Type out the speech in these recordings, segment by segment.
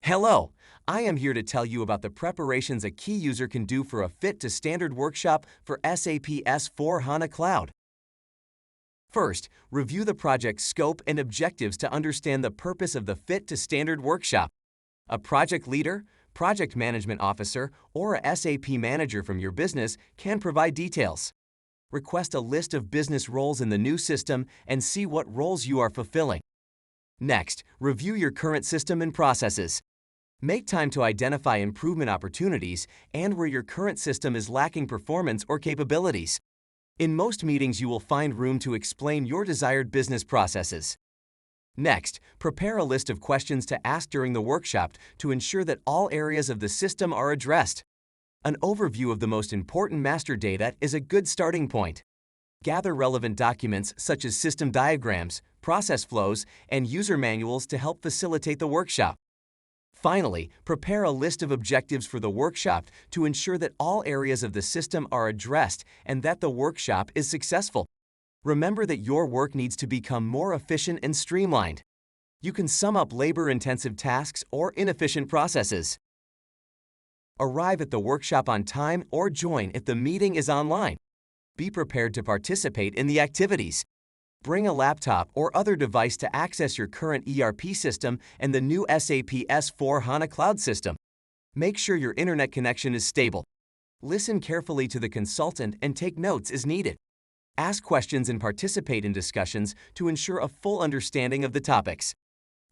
Hello, I am here to tell you about the preparations a key user can do for a fit to standard workshop for SAP S/4HANA Cloud. First, review the project's scope and objectives to understand the purpose of the fit to standard workshop. A project leader, project management officer, or a SAP manager from your business can provide details. Request a list of business roles in the new system and see what roles you are fulfilling. Next, review your current system and processes. Make time to identify improvement opportunities and where your current system is lacking performance or capabilities. In most meetings, you will find room to explain your desired business processes. Next, prepare a list of questions to ask during the workshop to ensure that all areas of the system are addressed. An overview of the most important master data is a good starting point. Gather relevant documents such as system diagrams, process flows, and user manuals to help facilitate the workshop. Finally, prepare a list of objectives for the workshop to ensure that all areas of the system are addressed and that the workshop is successful. Remember that your work needs to become more efficient and streamlined. You can sum up labor-intensive tasks or inefficient processes. Arrive at the workshop on time or join if the meeting is online. Be prepared to participate in the activities. Bring a laptop or other device to access your current ERP system and the new SAP S/4HANA Cloud system. Make sure your internet connection is stable. Listen carefully to the consultant and take notes as needed. Ask questions and participate in discussions to ensure a full understanding of the topics.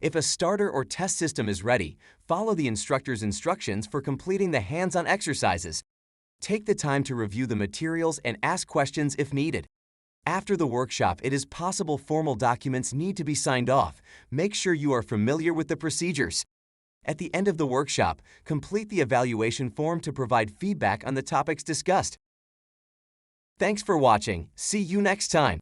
If a starter or test system is ready, follow the instructor's instructions for completing the hands-on exercises. Take the time to review the materials and ask questions if needed. After the workshop, it is possible formal documents need to be signed off. Make sure you are familiar with the procedures. At the end of the workshop, complete the evaluation form to provide feedback on the topics discussed. Thanks for watching. See you next time.